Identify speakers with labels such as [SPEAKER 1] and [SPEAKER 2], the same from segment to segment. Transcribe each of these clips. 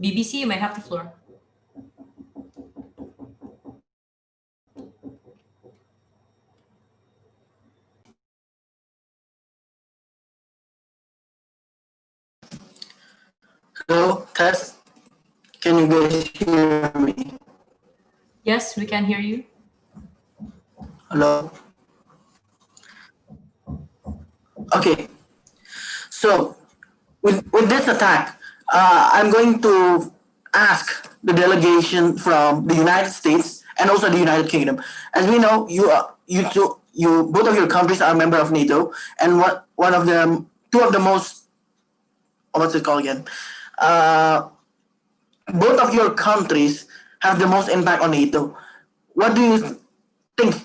[SPEAKER 1] BBC, you may have the floor.
[SPEAKER 2] Hello, test. Can you guys hear me?
[SPEAKER 1] Yes, we can hear you.
[SPEAKER 2] Hello. Okay. So with this attack, I'm going to ask the delegation from the United States and also the United Kingdom. As we know, you both of your countries are a member of NATO, and one of them, two of the most, what's it called again? Both of your countries have the most impact on NATO. What do you think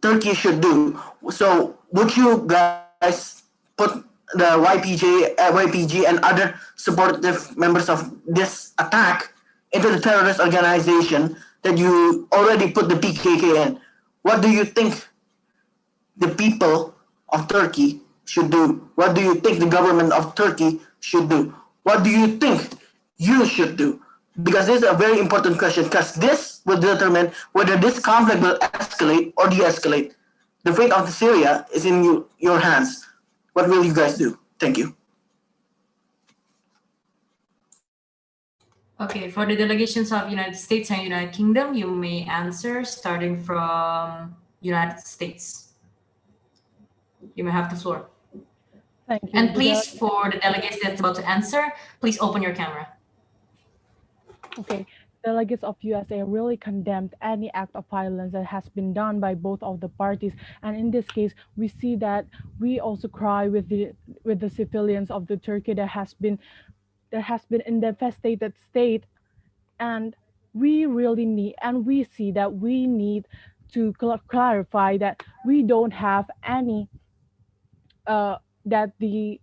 [SPEAKER 2] Turkey should do? So would you guys put the YPG and other supportive members of this attack into the terrorist organization that you already put the PKK in? What do you think the people of Turkey should do? What do you think the government of Turkey should do? What do you think you should do? Because this is a very important question, because this will determine whether this conflict will escalate or de-escalate. The fate of Syria is in your hands. What will you guys do? Thank you.
[SPEAKER 1] Okay, for the delegations of United States and United Kingdom, you may answer starting from United States. You may have the floor.
[SPEAKER 3] Thank you.
[SPEAKER 1] And please, for the delegates that's about to answer, please open your camera.
[SPEAKER 3] Okay, delegates of USA really condemned any act of violence that has been done by both of the parties, and in this case, we see that we also cry with the civilians of the Turkey that has been in devastated state, and we really need, and we see that we need to clarify that we don't have any that the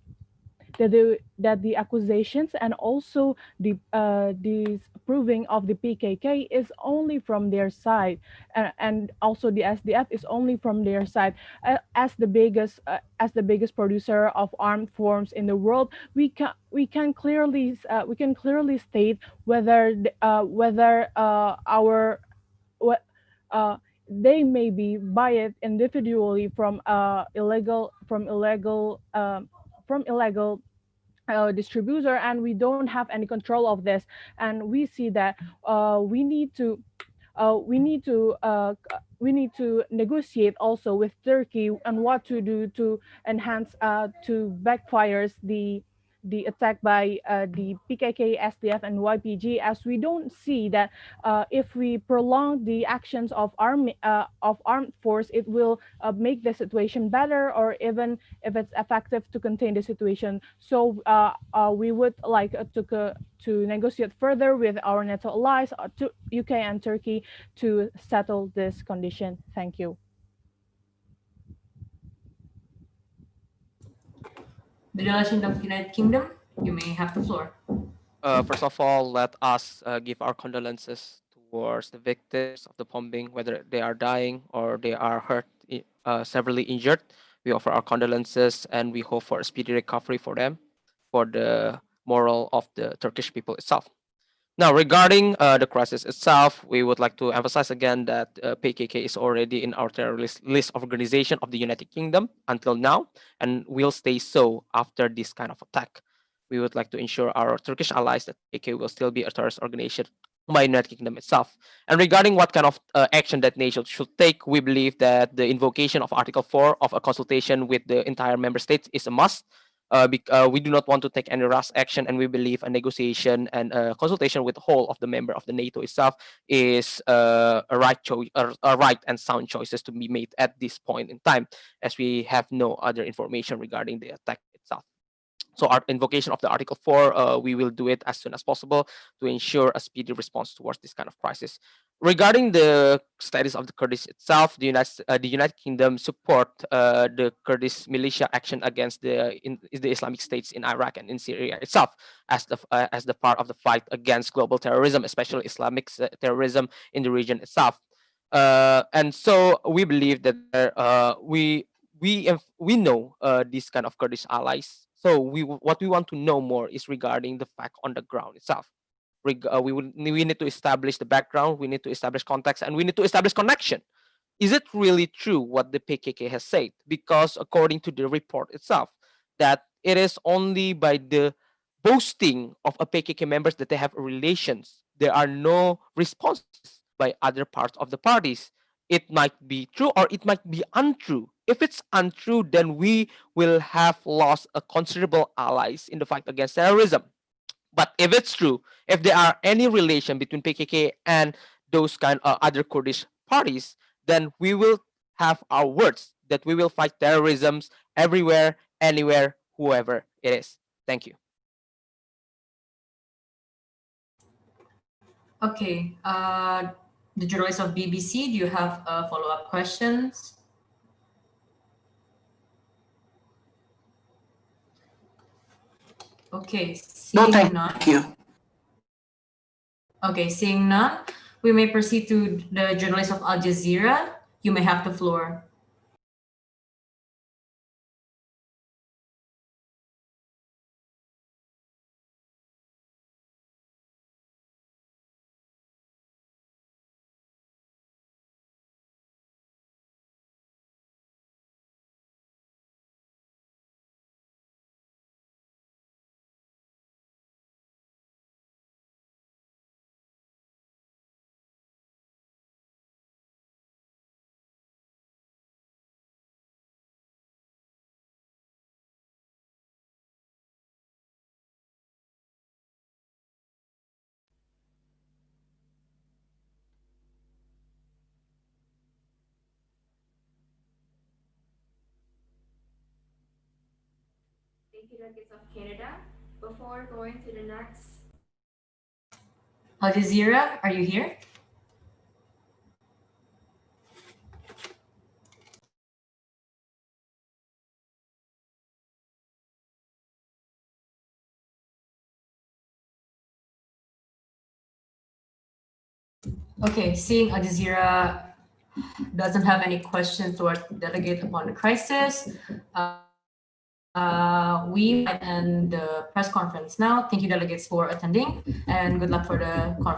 [SPEAKER 3] accusations and also the disproving of the PKK is only from their side, and also the SDF is only from their side. As the biggest producer of armed forms in the world, we can clearly state whether our what they may be buy it individually from illegal distributor, and we don't have any control of this, and we see that we need to negotiate also with Turkey on what to do to enhance to backfires the attack by the PKK, SDF, and YPG, as we don't see that if we prolong the actions of armed force, it will make the situation better, or even if it's effective to contain the situation. So we would like to negotiate further with our NATO allies, to UK and Turkey, to settle this condition. Thank you.
[SPEAKER 1] The delegation of United Kingdom, you may have the floor.
[SPEAKER 4] First of all, let us give our condolences towards the victims of the bombing, whether they are dying or they are hurt, severely injured. We offer our condolences and we hope for a speedy recovery for them, for the moral of the Turkish people itself. Now, regarding the crisis itself, we would like to emphasize again that PKK is already in our terrorist list of organization of the United Kingdom until now, and will stay so after this kind of attack. We would like to ensure our Turkish allies that PKK will still be a terrorist organization by United Kingdom itself. And regarding what kind of action that NATO should take, we believe that the invocation of Article 4 of a consultation with the entire member states is a must. We do not want to take any rash action, and we believe a negotiation and a consultation with the whole of the member of the NATO itself is a right choice, a right and sound choices to be made at this point in time, as we have no other information regarding the attack itself. So our invocation of the Article 4, we will do it as soon as possible to ensure a speedy response towards this kind of crisis. Regarding the status of the Kurdish itself, the United Kingdom support the Kurdish militia action against the Islamic states in Iraq and in Syria itself as the part of the fight against global terrorism, especially Islamic terrorism in the region itself. And so we believe that we know these kind of Kurdish allies. So what we want to know more is regarding the fact on the ground itself. We need to establish the background, we need to establish context, and we need to establish connection. Is it really true what the PKK has said? Because according to the report itself, that it is only by the boasting of a PKK members that they have relations. There are no responses by other parts of the parties. It might be true or it might be untrue. If it's untrue, then we will have lost a considerable allies in the fight against terrorism. But if it's true, if there are any relation between PKK and those kind of other Kurdish parties, then we will have our words that we will fight terrorism everywhere, anywhere, whoever it is. Thank you.
[SPEAKER 1] Okay, the journalist of BBC, do you have follow-up questions? Okay,
[SPEAKER 2] No,
[SPEAKER 1] seeing
[SPEAKER 2] thank
[SPEAKER 1] none.
[SPEAKER 2] you.
[SPEAKER 1] Okay, seeing none, we may proceed to the journalist of Al Jazeera. You may have the floor.
[SPEAKER 5] Thank you, delegates of Canada. Before going to the next,
[SPEAKER 1] Al Jazeera, are you here? Okay, seeing Al Jazeera doesn't have any questions to our delegate upon the crisis, we might end the press conference now. Thank you, delegates, for attending, and good luck for the conference.